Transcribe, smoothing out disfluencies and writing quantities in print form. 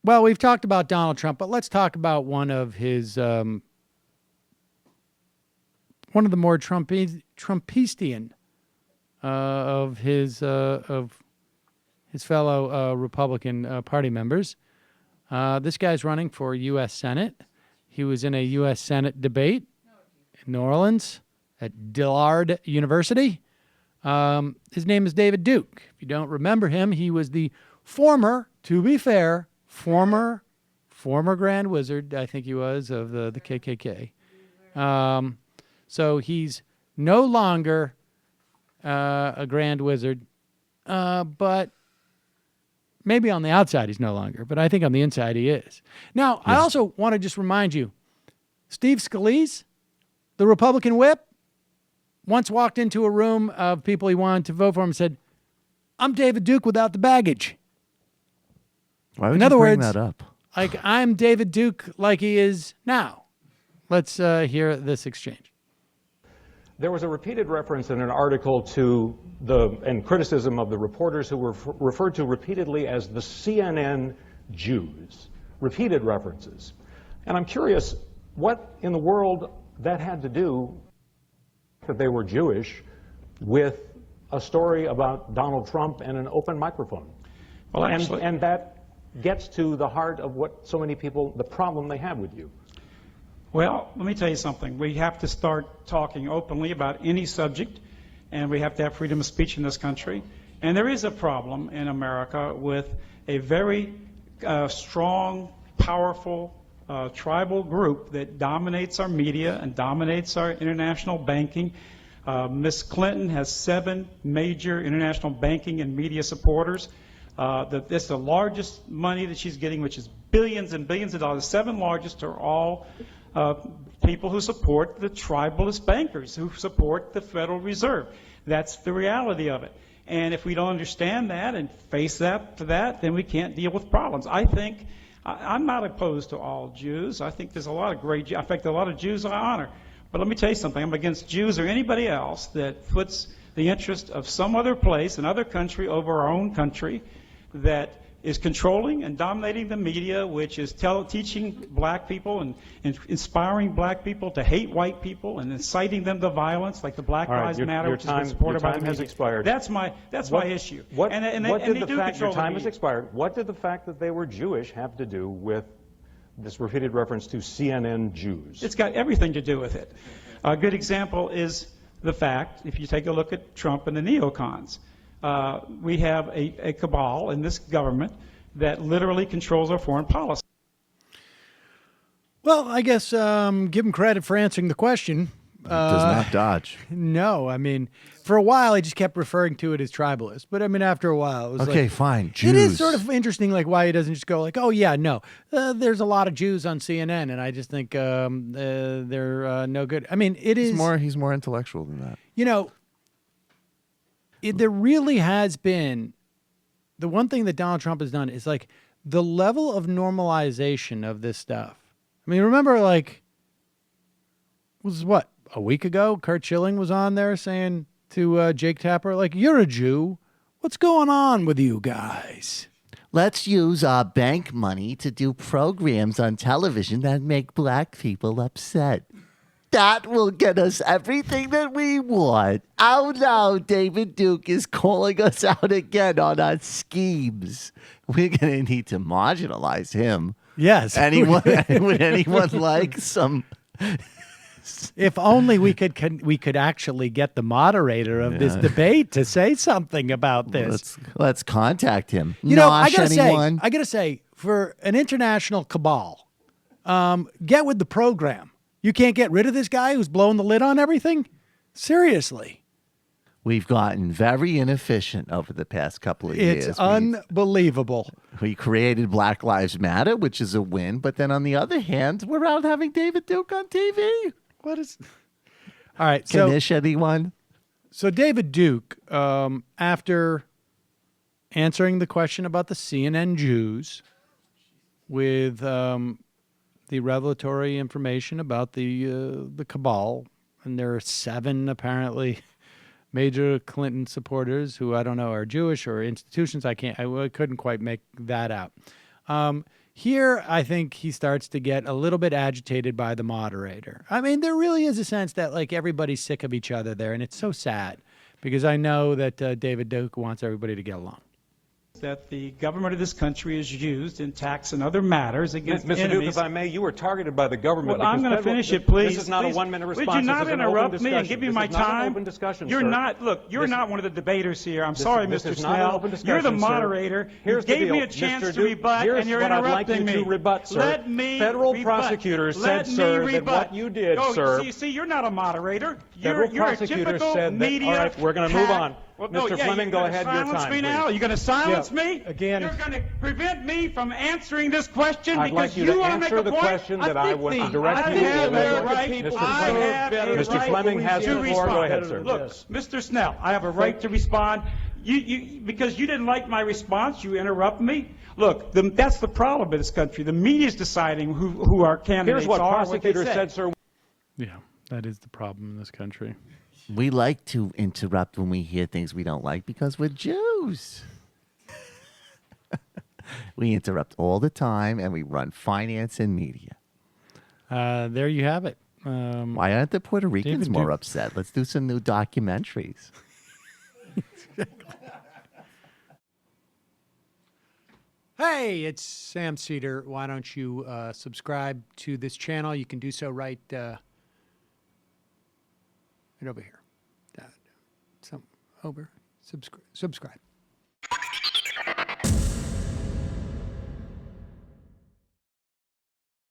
Well, we've talked about Donald Trump, but let's talk about one of his, one of the more Trumpistian of his fellow Republican Party members. This guy's running for U.S. Senate. He was in a U.S. Senate debate in New Orleans at Dillard University. His name is David Duke. If you don't remember him, he was the former, to be fair, former Grand Wizard, I think he was, of the KKK. So he's no longer a Grand Wizard, but maybe on the outside he's no longer, but I think on the inside he is. Now, I also want to just remind you, Steve Scalise, the Republican whip, once walked into a room of people he wanted to vote for him and said, "I'm David Duke without the baggage." Why would In you other bring words, that up? like, I'm David Duke like he is now. Let's hear this exchange. There was a repeated reference in an article to and criticism of the reporters who were referred to repeatedly as the CNN Jews. Repeated references. And I'm curious what in the world that had to do that they were Jewish with a story about Donald Trump and an open microphone. Well, actually, and that gets to the heart of what so many people, the problem they have with you. well, let me tell you something. We have to start talking openly about any subject, and we have to have freedom of speech in this country. And there is a problem in America with a very strong, powerful tribal group that dominates our media and dominates our international banking. Ms. Clinton has 7 major international banking and media supporters. That's the largest money that she's getting, which is billions and billions of dollars. 7 largest are all people who support the tribalist bankers, who support the Federal Reserve. That's the reality of it. And if we don't understand that and face that, then we can't deal with problems. I think I'm not opposed to all Jews. I think there's a lot of great Jews. In fact, a lot of Jews I honor. But let me tell you something. I'm against Jews or anybody else that puts the interest of some other place, another country, over our own country, that is controlling and dominating the media, which is teaching black people and inspiring black people to hate white people and inciting them to violence, like the Black Lives Matter, which has been supported by the media. Has expired. That's my issue. Your time has expired. What did the fact that they were Jewish have to do with this repeated reference to CNN Jews? It's got everything to do with it. A good example is the fact, if you take a look at Trump and the neocons, we have a cabal in this government that literally controls our foreign policy. Well, I guess give him credit for answering the question. Does not dodge. No, I mean, for a while he just kept referring to it as tribalist. But I mean, after a while, it was Okay, like, fine. Jews. It is sort of interesting, like why he doesn't just go like, "Oh yeah, no, there's a lot of Jews on CNN," and I just think they're no good. I mean, He's more intellectual than that. You know, there really has been, the one thing that Donald Trump has done is like the level of normalization of this stuff. I mean, remember, like, was what, a week ago, Kurt Schilling was on there saying to Jake Tapper, like, "You're a Jew. What's going on with you guys?" Let's use our bank money to do programs on television that make black people upset. That will get us everything that we want. Oh no, David Duke is calling us out again on our schemes. We're going to need to marginalize him. Yes. Would anyone like some? If only we could actually get the moderator of this debate to say something about this. Let's contact him. You know, I anyone? gotta say, for an international cabal, get with the program. You can't get rid of this guy who's blowing the lid on everything? Seriously. We've gotten very inefficient over the past couple of years. It's unbelievable. We created Black Lives Matter, which is a win. But then on the other hand, we're out having David Duke on TV. What is... All right. Kanish, anyone? So David Duke, after answering the question about the CNN Jews with the revelatory information about the cabal, and there are 7 apparently major Clinton supporters who I don't know are Jewish or institutions. I couldn't quite make that out. Here, I think he starts to get a little bit agitated by the moderator. I mean, there really is a sense that like everybody's sick of each other there, and it's so sad because I know that David Duke wants everybody to get along. That the government of this country is used in tax and other matters against Mr. enemies. Duke, if I may, you were targeted by the government. Well, I'm because going to federal- finish it, please. This is not Please. a one-minute response. Would you not This is an interrupt open me and discussion. give me This my is not an time? open discussion, You're sir. not. Look, you're This- not one of the debaters here. I'm This- sorry, this Mr. is not an Snell. open You're the discussion, sir. moderator. Here's You the gave me deal. a chance Mr. to rebut, Here's and you're what I'd interrupting like you me. to rebut, sir. Let me Federal rebut. prosecutors Let said, me sir, that rebut. what you did, Oh, sir. See, you're not a moderator. Federal You're a prosecutors typical said that- media all right, we're gonna move hack. on. Well, no, Mr. yeah, Fleming, you're go gonna ahead, your silence time, me now? please. You're going to silence Yeah, me? again- You're going to prevent me from answering this question I'd because like you to want make answer a the point? question that I would direct I you to. have a Mr. right. Mr. I Fleming- have a Mr. right Fleming has to the floor. Go ahead, sir. Look, Mr. Snell, I have a right to respond. Because you didn't like my response, you interrupt me. Look, that's the problem in this country. The media is deciding who our candidates Here's what are. prosecutors what they said, sir. Yeah, that is the problem in this country. We like to interrupt when we hear things we don't like because we're Jews. We interrupt all the time, and we run finance and media. There you have it. Why aren't the Puerto Ricans David more Duke. upset? Let's do some new documentaries. Hey, it's Sam Seder. Why don't you subscribe to this channel? You can do so right over here. Over. Subscribe.